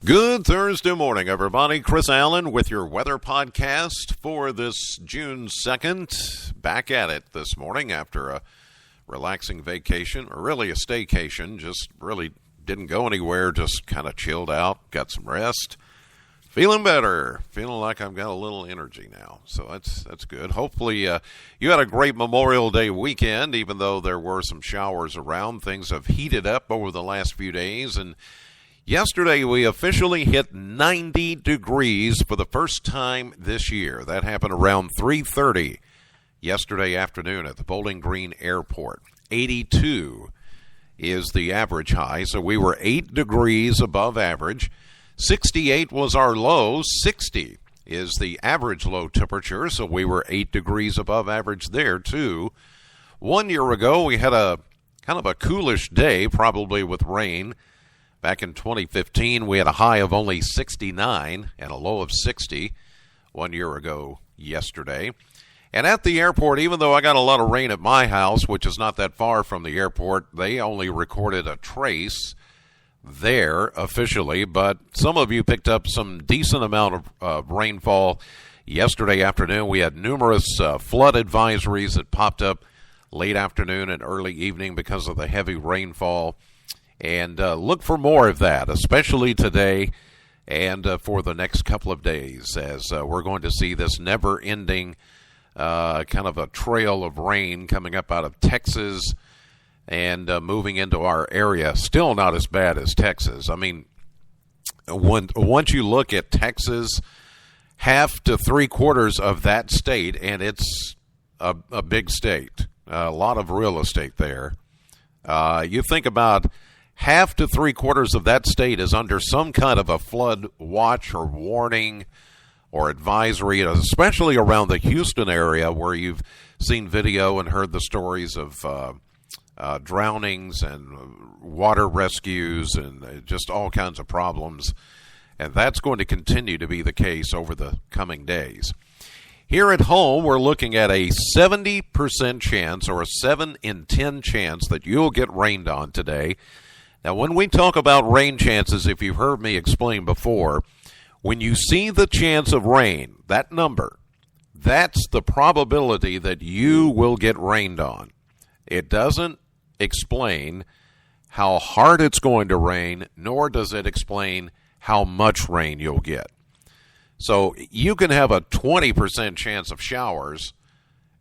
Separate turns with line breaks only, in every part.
Good Thursday morning, everybody. Chris Allen with your weather podcast for this June 2nd. Back at it this morning after a relaxing vacation, or really a staycation. Just really didn't go anywhere, just kind of chilled out, got some rest. Feeling better. Feeling like I've got a little energy now. So that's good. Hopefully you had a great Memorial Day weekend, even though there were some showers around. Things have heated up over the last few days, and yesterday, we officially hit 90 degrees for the first time this year. That happened around 3:30 yesterday afternoon at the Bowling Green Airport. 82 is the average high, so we were 8 degrees above average. 68 was our low. 60 is the average low temperature, so we were 8 degrees above average there, too. 1 year ago, we had a kind of a coolish day, probably with rain. Back in 2015, we had a high of only 69 and a low of 60 1 year ago yesterday. And at the airport, even though I got a lot of rain at my house, which is not that far from the airport, they only recorded a trace there officially. But some of you picked up some decent amount of rainfall yesterday afternoon. We had numerous flood advisories that popped up late afternoon and early evening because of the heavy rainfall. And look for more of that, especially today and for the next couple of days, as we're going to see this never-ending kind of a trail of rain coming up out of Texas and moving into our area. Still not as bad as Texas. I mean, once you look at Texas, half to three-quarters of that state, and it's a big state, a lot of real estate there. You think about half to three-quarters of that state is under some kind of a flood watch or warning or advisory, especially around the Houston area where you've seen video and heard the stories of drownings and water rescues and just all kinds of problems. And that's going to continue to be the case over the coming days. Here at home, we're looking at a 70% chance or a 7 in 10 chance that you'll get rained on today. Now, when we talk about rain chances, if you've heard me explain before, when you see the chance of rain, that number, that's the probability that you will get rained on. It doesn't explain how hard it's going to rain, nor does it explain how much rain you'll get. So you can have a 20% chance of showers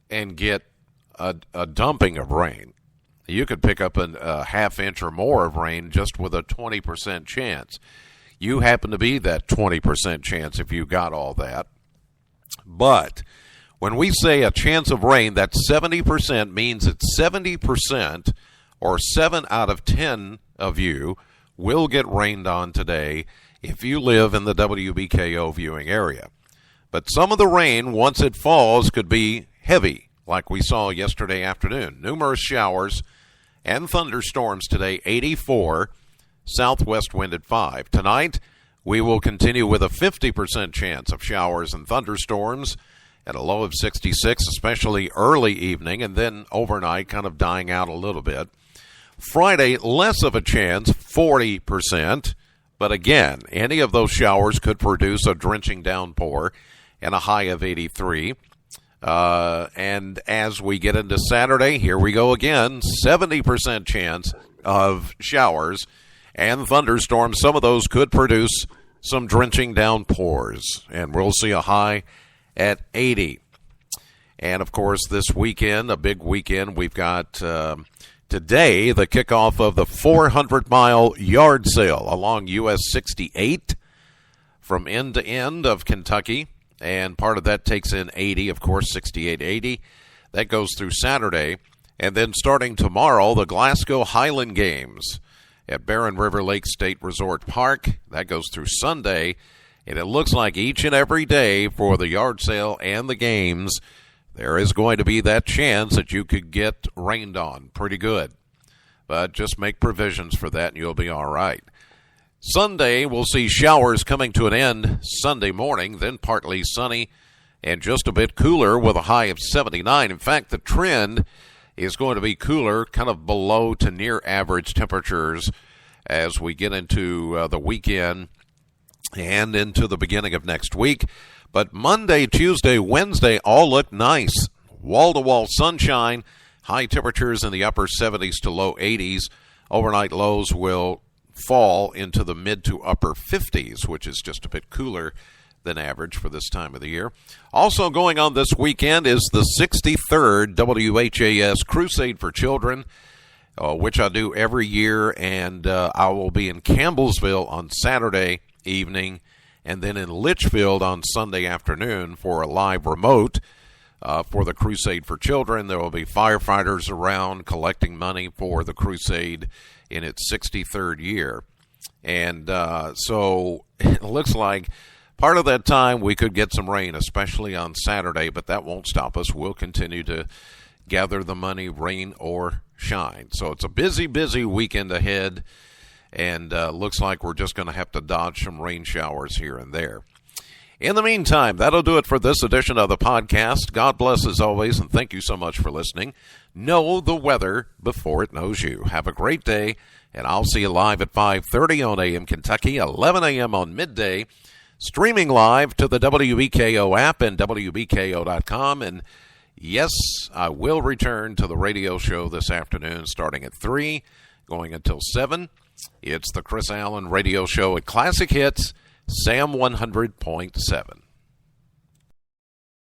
and get a dumping of rain. You could pick up a half inch or more of rain just with a 20% chance. You happen to be that 20% chance if you got all that. But when we say a chance of rain, that 70% means that 70% or 7 out of 10 of you will get rained on today if you live in the WBKO viewing area. But some of the rain, once it falls, could be heavy, like we saw yesterday afternoon. Numerous showers and thunderstorms today, 84, southwest wind at 5. Tonight, we will continue with a 50% chance of showers and thunderstorms at a low of 66, especially early evening, and then overnight kind of dying out a little bit. Friday, less of a chance, 40%, but again, any of those showers could produce a drenching downpour and a high of 83. And as we get into Saturday, here we go again, 70% chance of showers and thunderstorms. Some of those could produce some drenching downpours, and we'll see a high at 80. And, of course, this weekend, a big weekend, we've got today the kickoff of the 400-mile yard sale along US 68 from end to end of Kentucky. And part of that takes in 80, of course, 68-80. That goes through Saturday. And then starting tomorrow, the Glasgow Highland Games at Barren River Lake State Resort Park. That goes through Sunday. And it looks like each and every day for the yard sale and the games, there is going to be that chance that you could get rained on pretty good. But just make provisions for that and you'll be all right. Sunday, we'll see showers coming to an end Sunday morning, then partly sunny and just a bit cooler with a high of 79. In fact, the trend is going to be cooler, kind of below to near average temperatures as we get into the weekend and into the beginning of next week. But Monday, Tuesday, Wednesday all look nice. Wall-to-wall sunshine, high temperatures in the upper 70s to low 80s. Overnight lows will fall into the mid to upper 50s, which is just a bit cooler than average for this time of the year. Also going on this weekend is the 63rd WHAS Crusade for Children, which I do every year, and I will be in Campbellsville on Saturday evening and then in Litchfield on Sunday afternoon for a live remote for the Crusade for Children. There will be firefighters around collecting money for the Crusade in its 63rd year. And so it looks like part of that time we could get some rain, especially on Saturday, but that won't stop us. We'll continue to gather the money, rain or shine. So it's a busy, busy weekend ahead, and looks like we're just going to have to dodge some rain showers here and there. In the meantime, that'll do it for this edition of the podcast. God bless as always, and thank you so much for listening. Know the weather before it knows you. Have a great day, and I'll see you live at 5:30 on AM Kentucky, 11 a.m. on midday, streaming live to the WBKO app and WBKO.com. And yes, I will return to the radio show this afternoon starting at 3, going until 7. It's the Chris Allen Radio Show at Classic Hits, Sam 100.7.